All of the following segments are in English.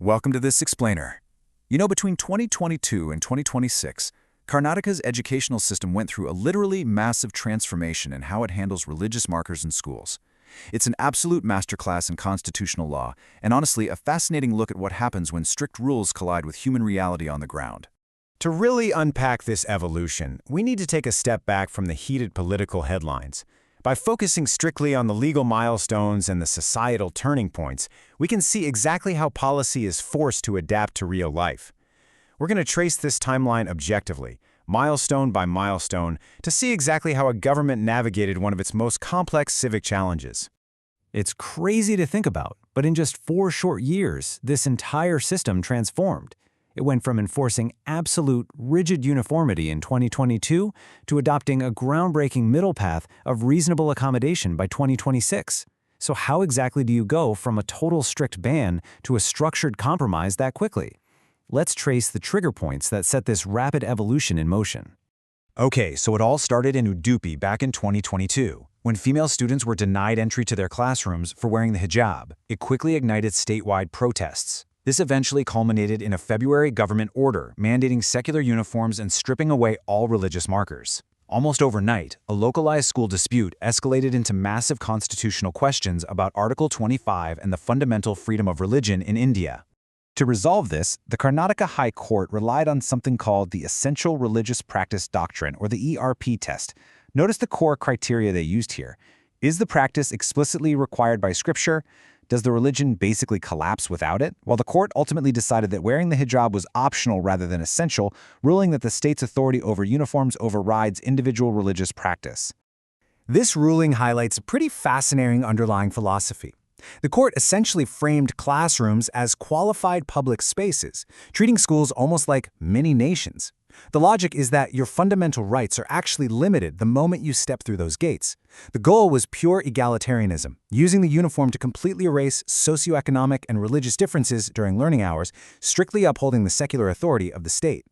Welcome to this explainer. Between 2022 and 2026, Karnataka's educational system went through a literally massive transformation in how it handles religious markers in schools. It's an absolute masterclass in constitutional law, and honestly, a fascinating look at what happens when strict rules collide with human reality on the ground. To really unpack this evolution, we need to take a step back from the heated political headlines. By focusing strictly on the legal milestones and the societal turning points, we can see exactly how policy is forced to adapt to real life. We're going to trace this timeline objectively, milestone by milestone, to see exactly how a government navigated one of its most complex civic challenges. It's crazy to think about, but in just 4 short years, this entire system transformed. It went from enforcing absolute, rigid uniformity in 2022 to adopting a groundbreaking middle path of reasonable accommodation by 2026. So how exactly do you go from a total strict ban to a structured compromise that quickly? Let's trace the trigger points that set this rapid evolution in motion. Okay, so it all started in Udupi back in 2022, when female students were denied entry to their classrooms for wearing the hijab. It quickly ignited statewide protests. This eventually culminated in a February government order mandating secular uniforms and stripping away all religious markers. Almost overnight, a localized school dispute escalated into massive constitutional questions about Article 25 and the fundamental freedom of religion in India. To resolve this, the Karnataka High Court relied on something called the Essential Religious Practice Doctrine, or the ERP test. Notice the core criteria they used here. Is the practice explicitly required by Scripture? Does the religion basically collapse without it? While the court ultimately decided that wearing the hijab was optional rather than essential, ruling that the state's authority over uniforms overrides individual religious practice. This ruling highlights a pretty fascinating underlying philosophy. The court essentially framed classrooms as qualified public spaces, treating schools almost like mini nations. The logic is that your fundamental rights are actually limited the moment you step through those gates. The goal was pure egalitarianism, using the uniform to completely erase socioeconomic and religious differences during learning hours, strictly upholding the secular authority of the state.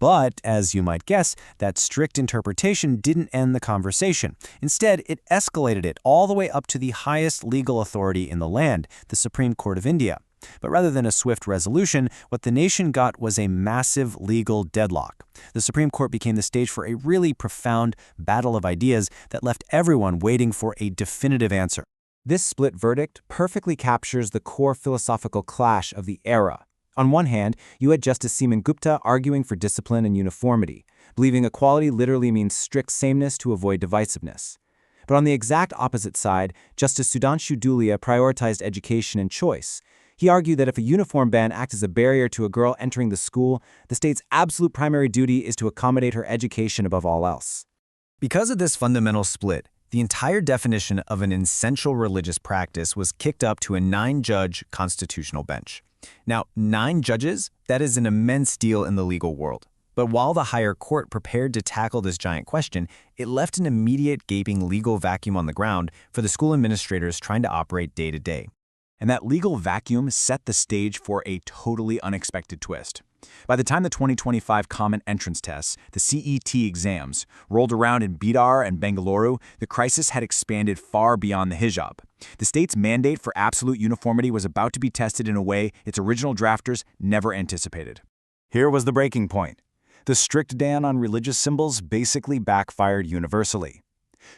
But, as you might guess, that strict interpretation didn't end the conversation. Instead, it escalated it all the way up to the highest legal authority in the land, the Supreme Court of India. But rather than a swift resolution, what the nation got was a massive legal deadlock. The Supreme Court became the stage for a really profound battle of ideas that left everyone waiting for a definitive answer. This split verdict perfectly captures the core philosophical clash of the era. On one hand, you had Justice Seaman Gupta arguing for discipline and uniformity, believing equality literally means strict sameness to avoid divisiveness. But on the exact opposite side, Justice Sudhanshu Dhulia prioritized education and choice. He argued that if a uniform ban acts as a barrier to a girl entering the school, the state's absolute primary duty is to accommodate her education above all else. Because of this fundamental split, the entire definition of an essential religious practice was kicked up to a 9-judge constitutional bench. Now, 9 judges, that is an immense deal in the legal world. But while the higher court prepared to tackle this giant question, it left an immediate gaping legal vacuum on the ground for the school administrators trying to operate day to day. And that legal vacuum set the stage for a totally unexpected twist. By the time the 2025 Common Entrance Tests, the CET exams, rolled around in Bidar and Bengaluru, the crisis had expanded far beyond the hijab. The state's mandate for absolute uniformity was about to be tested in a way its original drafters never anticipated. Here was the breaking point. The strict ban on religious symbols basically backfired universally.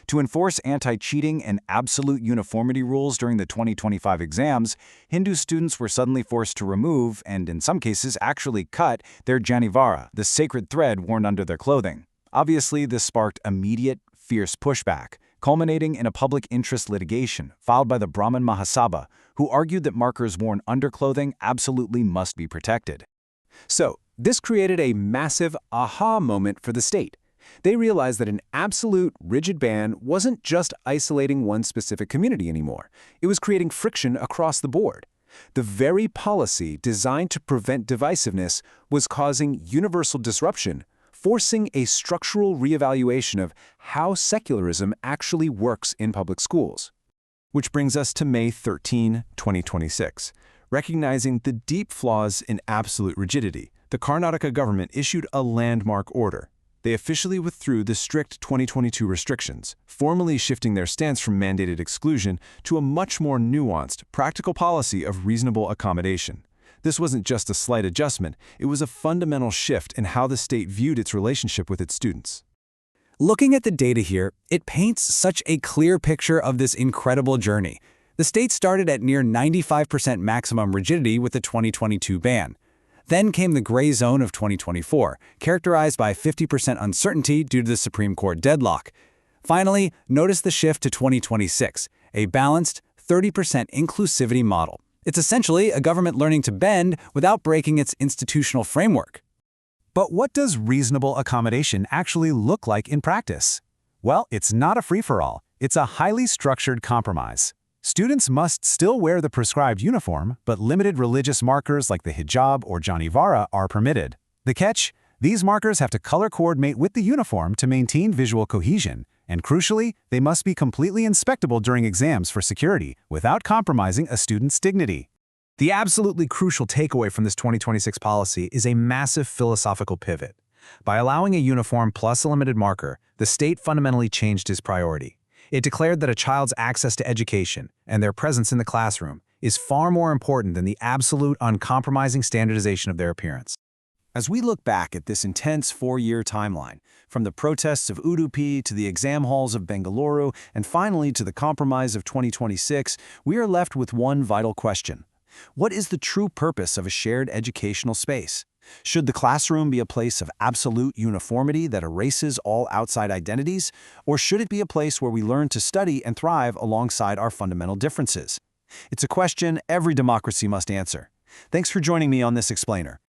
To enforce anti-cheating and absolute uniformity rules during the 2025 exams, Hindu students were suddenly forced to remove, and in some cases actually cut, their janivara, the sacred thread worn under their clothing. Obviously, this sparked immediate, fierce pushback, culminating in a public interest litigation filed by the Brahmin Mahasabha, who argued that markers worn under clothing absolutely must be protected. So, this created a massive aha moment for the state. They realized that an absolute, rigid ban wasn't just isolating one specific community anymore. It was creating friction across the board. The very policy designed to prevent divisiveness was causing universal disruption, forcing a structural reevaluation of how secularism actually works in public schools. Which brings us to May 13, 2026. Recognizing the deep flaws in absolute rigidity, the Karnataka government issued a landmark order. They officially withdrew the strict 2022 restrictions, formally shifting their stance from mandated exclusion to a much more nuanced, practical policy of reasonable accommodation. This wasn't just a slight adjustment, it was a fundamental shift in how the state viewed its relationship with its students. Looking at the data here, it paints such a clear picture of this incredible journey. The state started at near 95% maximum rigidity with the 2022 ban. Then came the gray zone of 2024, characterized by 50% uncertainty due to the Supreme Court deadlock. Finally, notice the shift to 2026, a balanced 30% inclusivity model. It's essentially a government learning to bend without breaking its institutional framework. But what does reasonable accommodation actually look like in practice? Well, it's not a free-for-all. It's a highly structured compromise. Students must still wear the prescribed uniform, but limited religious markers like the hijab or janivara are permitted. The catch? These markers have to color coordinate with the uniform to maintain visual cohesion, and crucially, they must be completely inspectable during exams for security without compromising a student's dignity. The absolutely crucial takeaway from this 2026 policy is a massive philosophical pivot. By allowing a uniform plus a limited marker, the state fundamentally changed its priority. It declared that a child's access to education and their presence in the classroom is far more important than the absolute uncompromising standardization of their appearance. As we look back at this intense 4-year timeline, from the protests of Udupi to the exam halls of Bengaluru and finally to the compromise of 2026, we are left with one vital question. What is the true purpose of a shared educational space? Should the classroom be a place of absolute uniformity that erases all outside identities, or should it be a place where we learn to study and thrive alongside our fundamental differences? It's a question every democracy must answer. Thanks for joining me on this explainer.